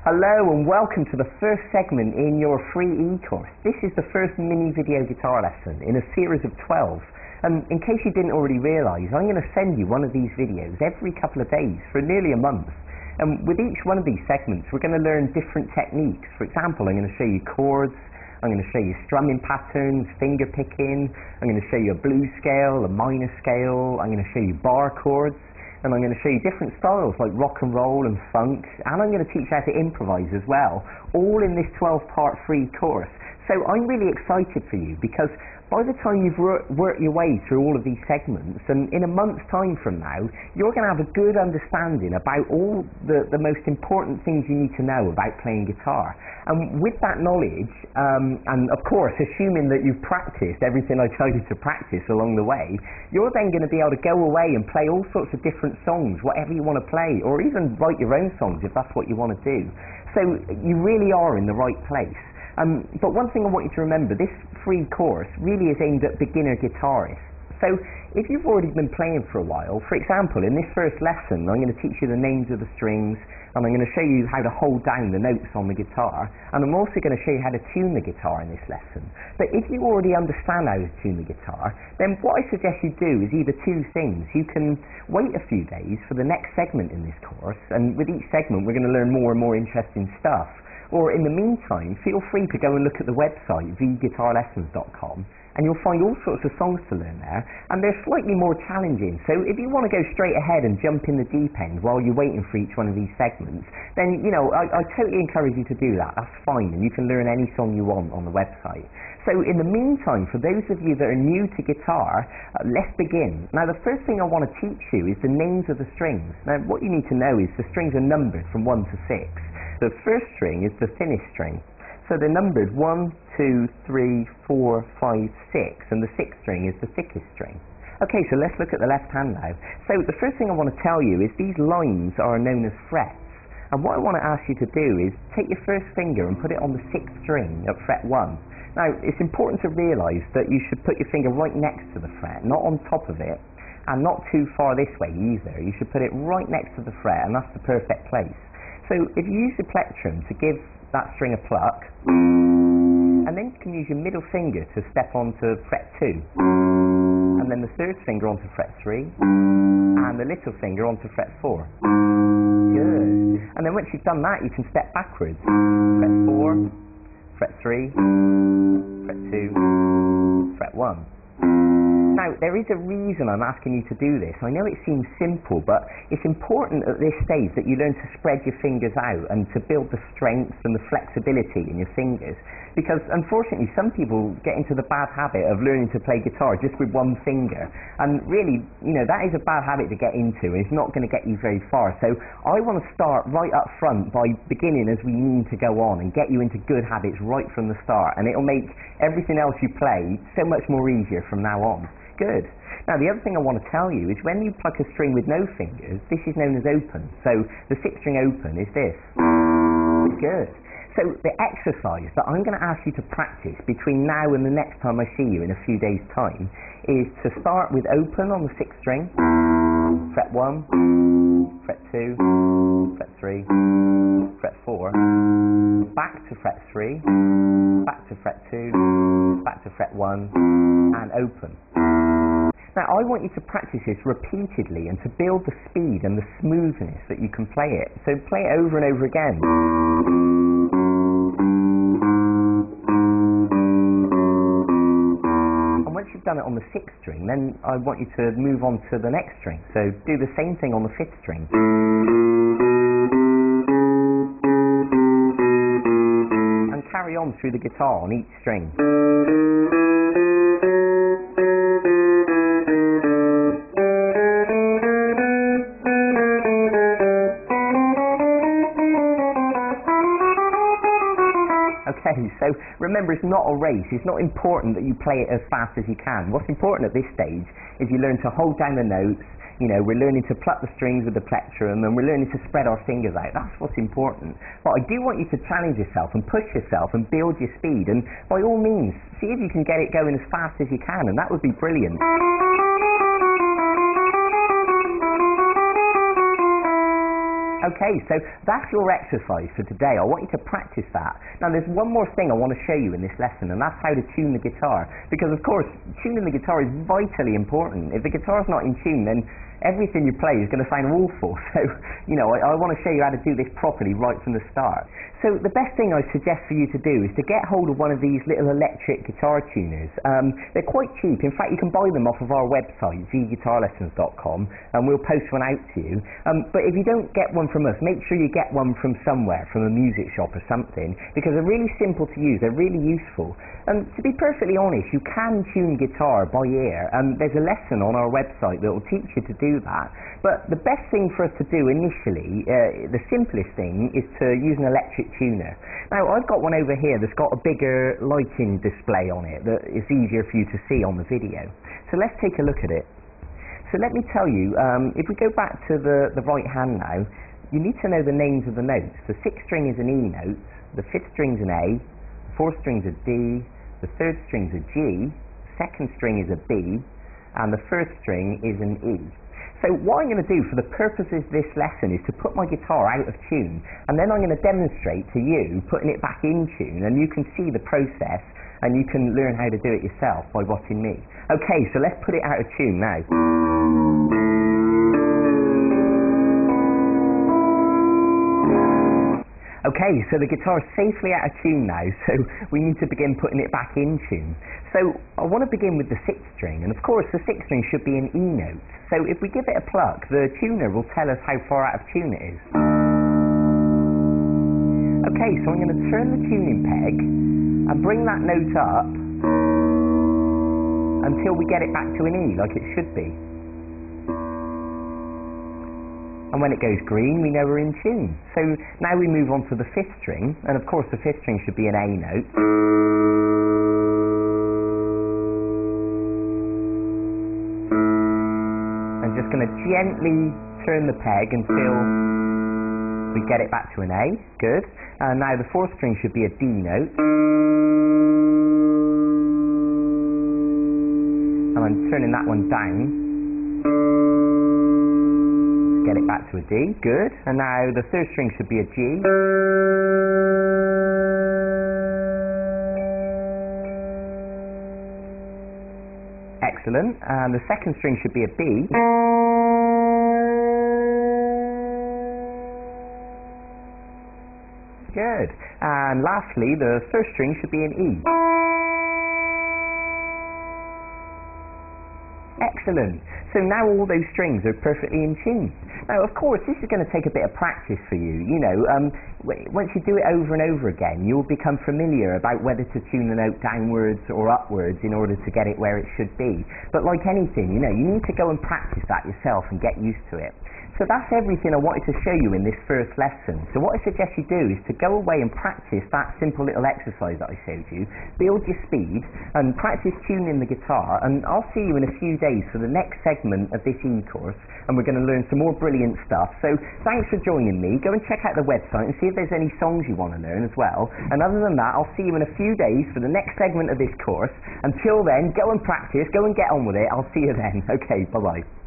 Hello and welcome to the first segment in your free e-course. This is the first mini video guitar lesson in a series of 12. And in case you didn't already realise, I'm going to send you one of these videos every couple of days for nearly a month. And with each one of these segments, we're going to learn different techniques. For example, I'm going to show you chords, I'm going to show you strumming patterns, finger picking, I'm going to show you a blues scale, a minor scale, I'm going to show you bar chords, and I'm going to show you different styles like rock and roll and funk, and I'm going to teach you how to improvise as well, all in this 12-part free course. So I'm really excited for you because by the time you've worked your way through all of these segments, and in a month's time from now, you're going to have a good understanding about all the most important things you need to know about playing guitar. And with that knowledge, and of course assuming that you've practiced everything I tell you to practice along the way, you're then going to be able to go away and play all sorts of different songs, whatever you want to play, or even write your own songs if that's what you want to do. So you really are in the right place. But one thing I want you to remember, this free course really is aimed at beginner guitarists. So if you've already been playing for a while, for example, in this first lesson, I'm going to teach you the names of the strings, and I'm going to show you how to hold down the notes on the guitar, and I'm also going to show you how to tune the guitar in this lesson. But if you already understand how to tune the guitar, then what I suggest you do is either two things. You can wait a few days for the next segment in this course, and with each segment we're going to learn more and more interesting stuff. Or in the meantime, feel free to go and look at the website, vGuitarlessons.com, and you'll find all sorts of songs to learn there, and they're slightly more challenging. So if you want to go straight ahead and jump in the deep end while you're waiting for each one of these segments, then, you know, I totally encourage you to do that. That's fine, and you can learn any song you want on the website. So in the meantime, for those of you that are new to guitar, let's begin. Now the first thing I want to teach you is the names of the strings. Now what you need to know is the strings are numbered from 1 to 6. The first string is the thinnest string. So they're numbered 1, 2, 3, 4, 5, 6, and the sixth string is the thickest string. Okay, so let's look at the left hand now. So the first thing I want to tell you is these lines are known as frets. And what I want to ask you to do is take your first finger and put it on the sixth string at fret 1. Now, it's important to realise that you should put your finger right next to the fret, not on top of it, and not too far this way either. You should put it right next to the fret, and that's the perfect place. So if you use the plectrum to give that string a pluck, and then you can use your middle finger to step onto fret 2, and then the third finger onto fret 3, and the little finger onto fret 4. Good. And then once you've done that, you can step backwards. Fret 4, fret 3, fret 2, fret 1. Now, there is a reason I'm asking you to do this. I know it seems simple, but it's important at this stage that you learn to spread your fingers out and to build the strength and the flexibility in your fingers. Because unfortunately, some people get into the bad habit of learning to play guitar just with one finger. And really, you know, that is a bad habit to get into, and it's not going to get you very far. So I want to start right up front by beginning as we mean to go on and get you into good habits right from the start. And it'll make everything else you play so much more easier from now on. Good. Now the other thing I want to tell you is when you pluck a string with no fingers, this is known as open. So the sixth string open is this. Good. So the exercise that I'm going to ask you to practice between now and the next time I see you in a few days' time is to start with open on the sixth string, fret 1, fret 2, fret 3, fret 4, back to fret 3, back to fret 2, back to fret 1, and open. Now I want you to practice this repeatedly and to build the speed and the smoothness that you can play it. So play it over and over again. And once you've done it on the sixth string, then I want you to move on to the next string. So do the same thing on the fifth string. And carry on through the guitar on each string. Okay, so remember, it's not a race. It's not important that you play it as fast as you can. What's important at this stage is you learn to hold down the notes. You know, we're learning to pluck the strings with the plectrum, and we're learning to spread our fingers out. That's what's important. But I do want you to challenge yourself and push yourself and build your speed, and by all means, see if you can get it going as fast as you can, and that would be brilliant. Okay, so that's your exercise for today. I want you to practice that. Now there's one more thing I want to show you in this lesson, and that's how to tune the guitar. Because of course, tuning the guitar is vitally important. If the guitar's not in tune, then everything you play is going to sound awful. So, I want to show you how to do this properly right from the start. So the best thing I suggest for you to do is to get hold of one of these little electric guitar tuners. They're quite cheap. In fact, you can buy them off of our website, vGuitarlessons.com, and we'll post one out to you. But if you don't get one from us, make sure you get one from somewhere, from a music shop or something, because they're really simple to use. They're really useful. And to be perfectly honest, you can tune guitar by ear. There's a lesson on our website that will teach you to do that. But the best thing for us to do initially, the simplest thing, is to use an electric tuner. Now I've got one over here that's got a bigger lighting display on it that is easier for you to see on the video. So let's take a look at it. So let me tell you, if we go back to the right hand now, you need to know the names of the notes. The 6th string is an E note, the 5th string's an A, the 4th string's a D, the 3rd string's a G, 2nd string is a B, and the 1st string is an E. So what I'm going to do for the purposes of this lesson is to put my guitar out of tune, and then I'm going to demonstrate to you putting it back in tune, and you can see the process and you can learn how to do it yourself by watching me. Okay, so let's put it out of tune now. Okay, so the guitar's safely out of tune now, so we need to begin putting it back in tune. So I want to begin with the 6th string, and of course the 6th string should be an E note. So if we give it a pluck, the tuner will tell us how far out of tune it is. Okay, so I'm going to turn the tuning peg and bring that note up until we get it back to an E, like it should be. And when it goes green, we know we're in tune. So now we move on to the 5th string, and of course the 5th string should be an A note. I'm just going to gently turn the peg until we get it back to an A. Good. And now the 4th string should be a D note. And I'm turning that one down. Get it back to a D, good. And now the 3rd string should be a G. Excellent. And the 2nd string should be a B. Good. And lastly, the 1st string should be an E. Excellent. So now all those strings are perfectly in tune. Now, of course, this is going to take a bit of practice for you. Once you do it over and over again, you'll become familiar about whether to tune the note downwards or upwards in order to get it where it should be. But like anything, you need to go and practice that yourself and get used to it. So that's everything I wanted to show you in this first lesson. So what I suggest you do is to go away and practice that simple little exercise that I showed you, build your speed, and practice tuning the guitar, and I'll see you in a few days for the next segment of this e-course, and we're going to learn some more brilliant stuff. So thanks for joining me. Go and check out the website and see if there's any songs you want to learn as well. And other than that, I'll see you in a few days for the next segment of this course. Until then, go and practice, go and get on with it. I'll see you then. Okay, bye-bye.